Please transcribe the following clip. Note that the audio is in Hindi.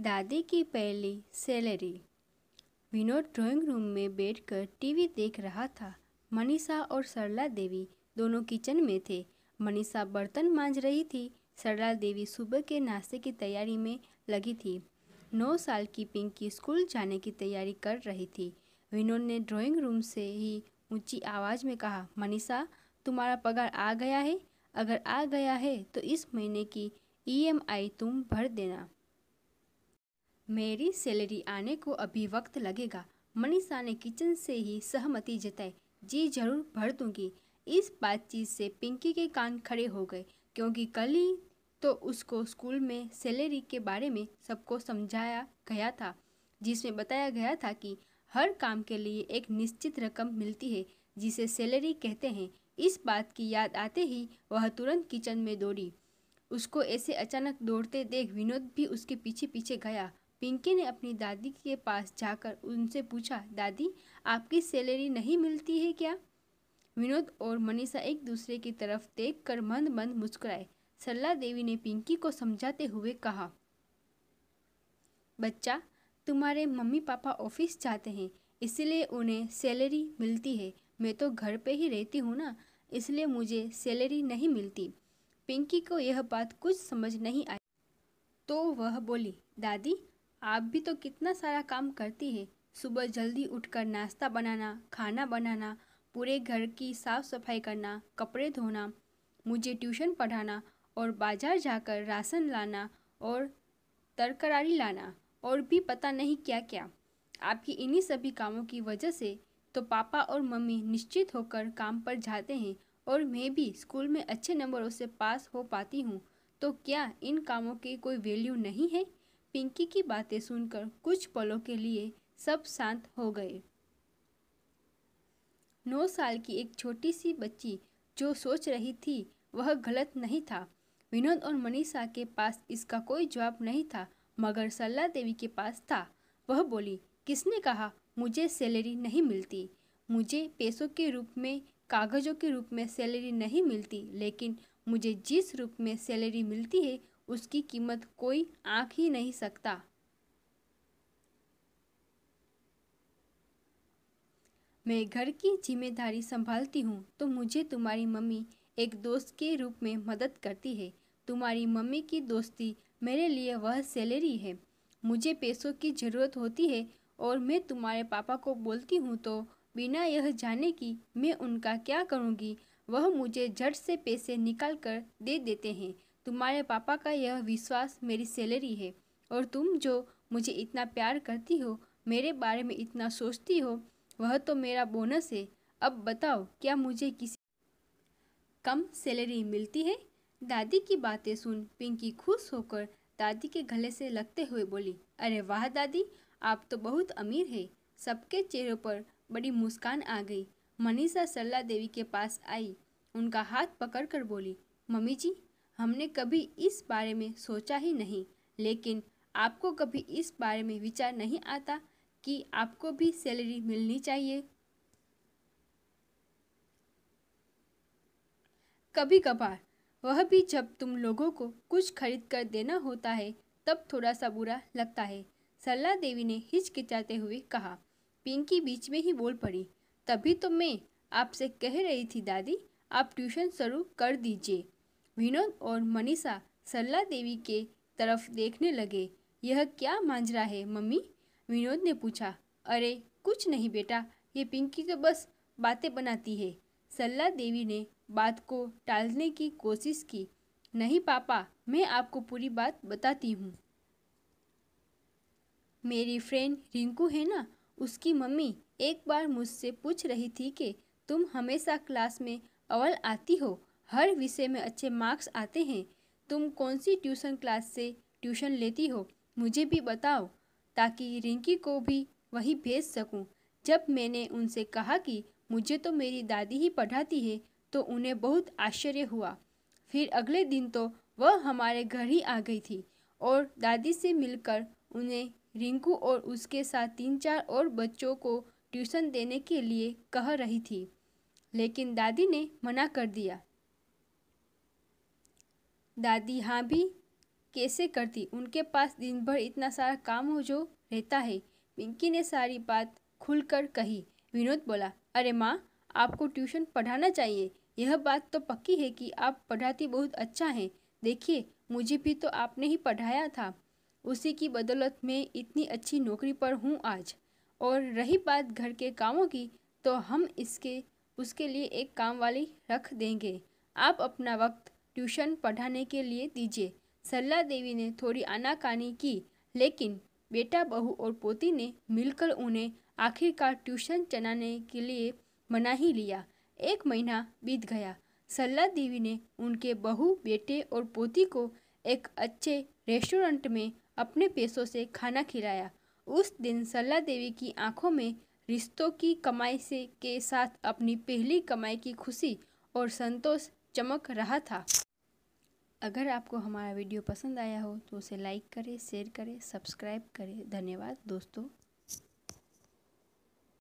दादी की पहली सैलरी। विनोद ड्राइंग रूम में बैठकर टीवी देख रहा था। मनीषा और सरला देवी दोनों किचन में थे। मनीषा बर्तन मांज रही थी। सरला देवी सुबह के नाश्ते की तैयारी में लगी थी। 9 साल की पिंकी स्कूल जाने की तैयारी कर रही थी। विनोद ने ड्राइंग रूम से ही ऊंची आवाज़ में कहा, मनीषा, तुम्हारा पगार आ गया है? अगर आ गया है तो इस महीने की EMI तुम भर देना। मेरी सैलरी आने को अभी वक्त लगेगा। मनीषा ने किचन से ही सहमति जताई। जी जरूर भर दूंगी। इस बातचीत से पिंकी के कान खड़े हो गए, क्योंकि कल ही तो उसको स्कूल में सैलरी के बारे में सबको समझाया गया था, जिसमें बताया गया था कि हर काम के लिए एक निश्चित रकम मिलती है, जिसे सैलरी कहते हैं। इस बात की याद आते ही वह तुरंत किचन में दौड़ी। उसको ऐसे अचानक दौड़ते देख विनोद भी उसके पीछे पीछे गया। पिंकी ने अपनी दादी के पास जाकर उनसे पूछा, दादी, आपकी सैलरी नहीं मिलती है क्या? विनोद और मनीषा एक दूसरे की तरफ देखकर मंद मंद मुस्कुराए। सरला देवी ने पिंकी को समझाते हुए कहा, बच्चा, तुम्हारे मम्मी पापा ऑफिस जाते हैं, इसलिए उन्हें सैलरी मिलती है। मैं तो घर पे ही रहती हूँ ना, इसलिए मुझे सैलरी नहीं मिलती। पिंकी को यह बात कुछ समझ नहीं आई, तो वह बोली, दादी, आप भी तो कितना सारा काम करती है। सुबह जल्दी उठकर नाश्ता बनाना, खाना बनाना, पूरे घर की साफ सफाई करना, कपड़े धोना, मुझे ट्यूशन पढ़ाना और बाजार जाकर राशन लाना और तरकारी लाना और भी पता नहीं क्या क्या। आपकी इन्हीं सभी कामों की वजह से तो पापा और मम्मी निश्चित होकर काम पर जाते हैं और मैं भी स्कूल में अच्छे नंबरों से पास हो पाती हूँ। तो क्या इन कामों की कोई वैल्यू नहीं है? पिंकी की बातें सुनकर कुछ पलों के लिए सब शांत हो गए। 9 साल की एक छोटी सी बच्ची जो सोच रही थी वह गलत नहीं था। विनोद और मनीषा के पास इसका कोई जवाब नहीं था, मगर सरला देवी के पास था। वह बोली, किसने कहा मुझे सैलरी नहीं मिलती? मुझे पैसों के रूप में, कागजों के रूप में सैलरी नहीं मिलती, लेकिन मुझे जिस रूप में सैलरी मिलती है उसकी कीमत कोई आंक ही नहीं सकता। मैं घर की जिम्मेदारी संभालती हूँ तो मुझे तुम्हारी मम्मी एक दोस्त के रूप में मदद करती है। तुम्हारी मम्मी की दोस्ती मेरे लिए वह सैलरी है। मुझे पैसों की ज़रूरत होती है और मैं तुम्हारे पापा को बोलती हूँ तो बिना यह जाने कि मैं उनका क्या करूँगी, वह मुझे झट से पैसे निकाल कर दे देते हैं। तुम्हारे पापा का यह विश्वास मेरी सैलरी है, और तुम जो मुझे इतना प्यार करती हो, मेरे बारे में इतना सोचती हो, वह तो मेरा बोनस है। अब बताओ, क्या मुझे किसी कम सैलरी मिलती है? दादी की बातें सुन पिंकी खुश होकर दादी के गले से लगते हुए बोली, अरे वाह दादी, आप तो बहुत अमीर है। सबके चेहरों पर बड़ी मुस्कान आ गई। मनीषा सरला देवी के पास आई, उनका हाथ पकड़कर बोली, मम्मी जी, हमने कभी इस बारे में सोचा ही नहीं, लेकिन आपको कभी इस बारे में विचार नहीं आता कि आपको भी सैलरी मिलनी चाहिए? कभी कभार, वह भी जब तुम लोगों को कुछ खरीद कर देना होता है तब थोड़ा सा बुरा लगता है, सरला देवी ने हिचकिचाते हुए कहा। पिंकी बीच में ही बोल पड़ी, तभी तो मैं आपसे कह रही थी दादी, आप ट्यूशन शुरू कर दीजिए। विनोद और मनीषा सरला देवी के तरफ देखने लगे। यह क्या मांजरा है मम्मी? विनोद ने पूछा। अरे कुछ नहीं बेटा, ये पिंकी तो बस बातें बनाती है। सरला देवी ने बात को टालने की कोशिश की। नहीं पापा, मैं आपको पूरी बात बताती हूँ। मेरी फ्रेंड रिंकू है ना, उसकी मम्मी एक बार मुझसे पूछ रही थी कि तुम हमेशा क्लास में अव्वल आती हो, हर विषय में अच्छे मार्क्स आते हैं, तुम कौन सी ट्यूशन क्लास से ट्यूशन लेती हो, मुझे भी बताओ, ताकि रिंकी को भी वही भेज सकूं। जब मैंने उनसे कहा कि मुझे तो मेरी दादी ही पढ़ाती है, तो उन्हें बहुत आश्चर्य हुआ। फिर अगले दिन तो वह हमारे घर ही आ गई थी और दादी से मिलकर उन्हें रिंकू और उसके साथ 3-4 और बच्चों को ट्यूशन देने के लिए कह रही थी, लेकिन दादी ने मना कर दिया। दादी हाँ भी कैसे करती, उनके पास दिन भर इतना सारा काम हो जो रहता है। पिंकी ने सारी बात खुलकर कही। विनोद बोला, अरे माँ, आपको ट्यूशन पढ़ाना चाहिए। यह बात तो पक्की है कि आप पढ़ाती बहुत अच्छा हैं। देखिए, मुझे भी तो आपने ही पढ़ाया था। उसी की बदौलत मैं इतनी अच्छी नौकरी पर हूँ आज। और रही बात घर के कामों की, तो हम उसके लिए एक काम वाली रख देंगे। आप अपना वक्त ट्यूशन पढ़ाने के लिए दीजिए। सरला देवी ने थोड़ी आनाकानी की, लेकिन बेटा, बहू और पोती ने मिलकर उन्हें आखिरकार ट्यूशन चलाने के लिए मना ही लिया। 1 महीना बीत गया। सरला देवी ने उनके बहू, बेटे और पोती को एक अच्छे रेस्टोरेंट में अपने पैसों से खाना खिलाया। उस दिन सरला देवी की आंखों में रिश्तों की कमाई से के साथ अपनी पहली कमाई की खुशी और संतोष चमक रहा था। अगर आपको हमारा वीडियो पसंद आया हो तो उसे लाइक करें, शेयर करें, सब्सक्राइब करें। धन्यवाद दोस्तों।